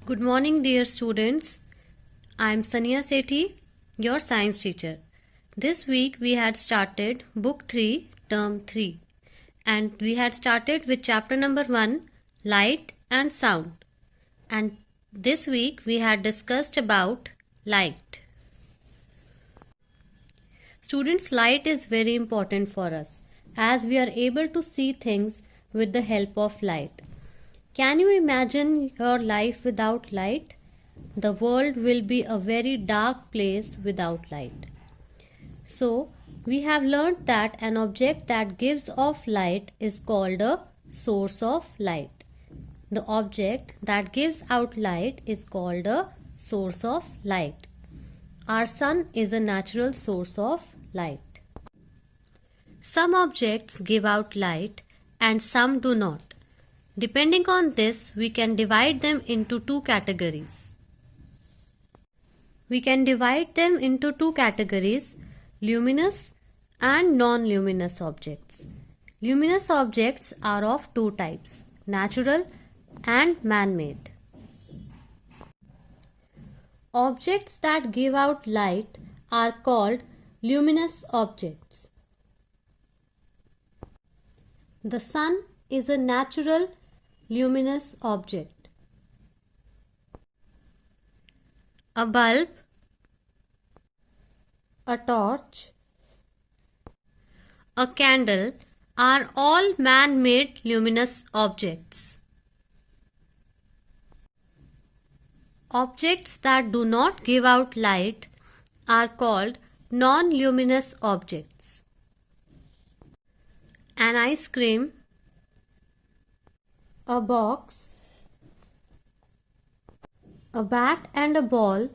Good morning, dear students. I am Sania Sethi, your science teacher. This week we had started Book 3, Term 3, and we had started with chapter number 1, Light and Sound. And this week we had discussed about light. Students, light is very important for us as we are able to see things with the help of light. Can you imagine your life without light? The world will be a very dark place without light. So, we have learnt that an object that gives off light is called a source of light. The object that gives out light is called a source of light. Our sun is a natural source of light. Some objects give out light and some do not. Depending on this, we can divide them into two categories. Luminous and non-luminous objects. Luminous objects are of two types, natural and man-made. Objects that give out light are called luminous objects. The sun is a natural luminous object. A bulb, a torch, a candle are all man-made luminous objects. Objects that do not give out light are called non-luminous objects. An ice cream, a box, a bat and a ball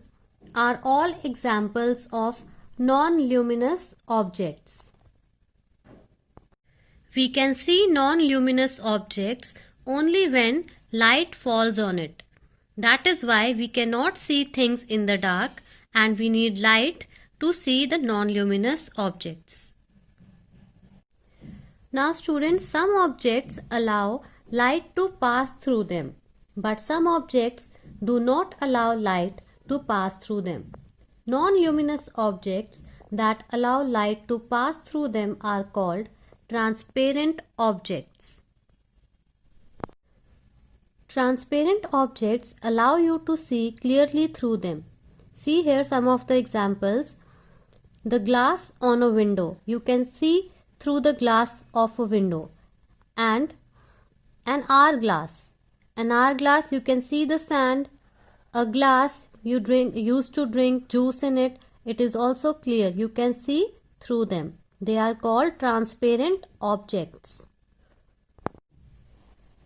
are all examples of non-luminous objects. We can see non-luminous objects only when light falls on it. That is why we cannot see things in the dark and we need light to see the non-luminous objects. Now students, some objects allow light to pass through them, but some objects do not allow light to pass through them. Non-luminous objects that allow light to pass through them are called transparent objects. Transparent objects allow you to see clearly through them. See here some of the examples. The glass on a window. You can see through the glass of a window. And an hourglass. An hourglass, you can see the sand. A glass, you used to drink juice in it. It is also clear. You can see through them. They are called transparent objects.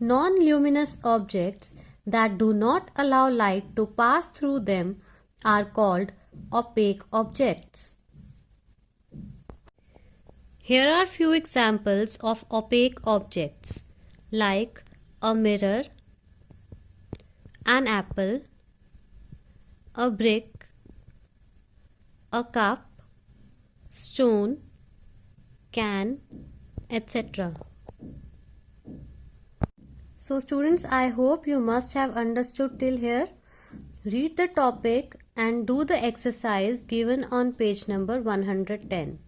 Non-luminous objects that do not allow light to pass through them are called opaque objects. Here are few examples of opaque objects like a mirror, an apple, a brick, a cup, stone, can, etc. So students, I hope you must have understood till here. Read the topic and do the exercise given on page number 110.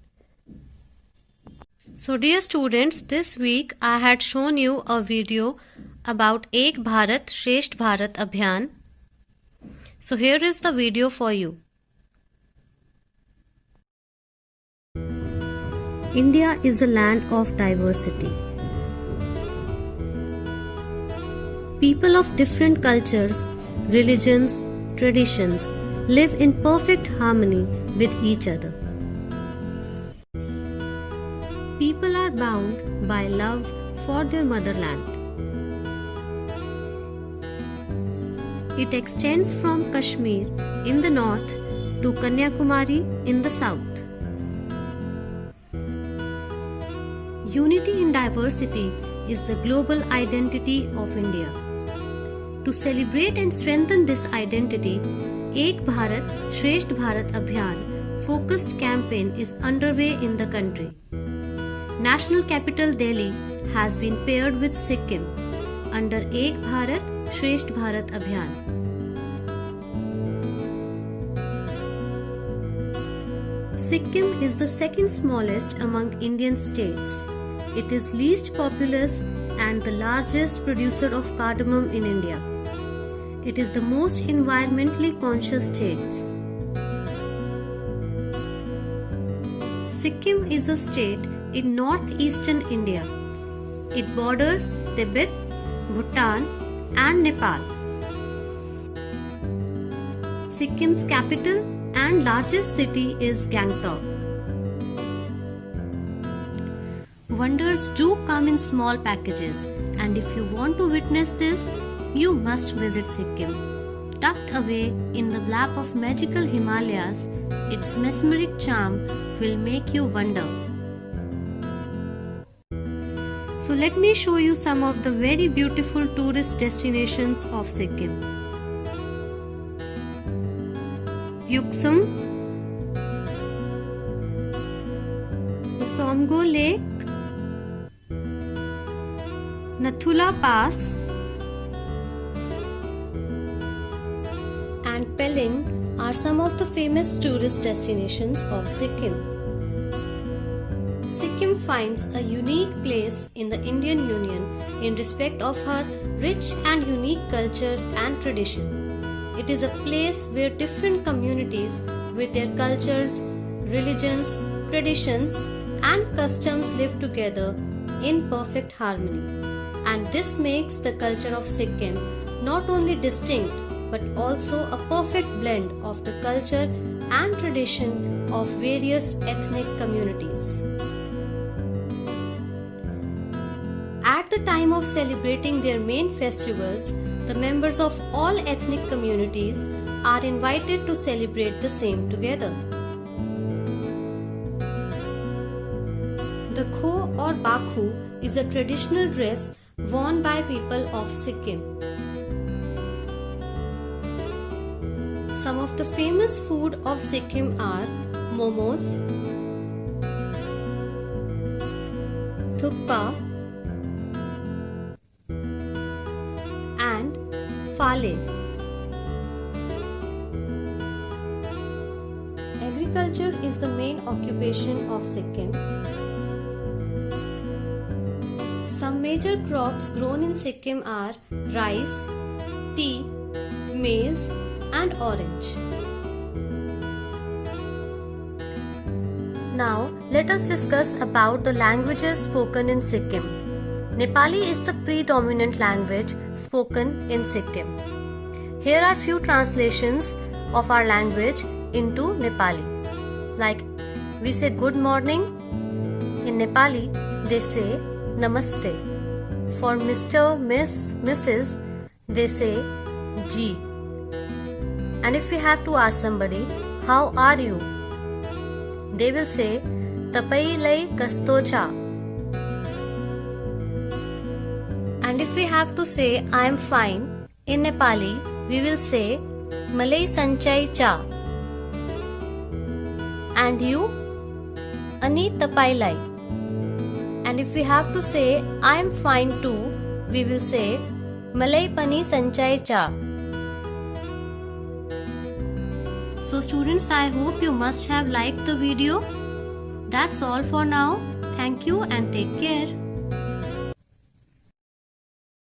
So dear students, this week I had shown you a video about Ek Bharat Shresht Bharat Abhiyan. So here is the video for you. India is a land of diversity. People of different cultures, religions, traditions live in perfect harmony with each other. People are bound by love for their motherland. It extends from Kashmir in the north to Kanyakumari in the south. Unity in diversity is the global identity of India. To celebrate and strengthen this identity, Ek Bharat Shresht Bharat Abhiyan focused campaign is underway in the country. National capital Delhi has been paired with Sikkim under Ek Bharat Shresht Bharat Abhiyan. Sikkim is the second smallest among Indian states. It is least populous and the largest producer of cardamom in India. It is the most environmentally conscious state. Sikkim is a state in northeastern India. It borders Tibet, Bhutan and Nepal. Sikkim's capital and largest city is Gangtok. Wonders do come in small packages, and if you want to witness this, you must visit Sikkim. Tucked away in the lap of magical Himalayas, its mesmeric charm will make you wonder. So let me show you some of the very beautiful tourist destinations of Sikkim. Yuksum, Somgo Lake, Nathula Pass and Pelling are some of the famous tourist destinations of Sikkim. Sikkim finds a unique place in the Indian Union in respect of her rich and unique culture and tradition. It is a place where different communities with their cultures, religions, traditions and customs live together in perfect harmony. And this makes the culture of Sikkim not only distinct but also a perfect blend of the culture and tradition of various ethnic communities. At the time of celebrating their main festivals, the members of all ethnic communities are invited to celebrate the same together. The Kho or Bakhu is a traditional dress worn by people of Sikkim. Some of the famous food of Sikkim are momos, thukpa and phale. Agriculture is the main occupation of Sikkim. Some major crops grown in Sikkim are rice, tea, maize and orange. Now let us discuss about the languages spoken in Sikkim. Nepali is the predominant language spoken in Sikkim. Here are few translations of our language into Nepali. Like we say good morning. In Nepali they say Namaste. For Mr., Miss, Mrs. they say Ji. And if we have to ask somebody, how are you? They will say Tapai lai kasto cha. And if we have to say I am fine, in Nepali we will say Malai sanchai cha. And you? Ani tapai lai. And if we have to say I am fine too, we will say Malai pani sanchai cha. So students, I hope you must have liked the video. That's all for now. Thank you and take care.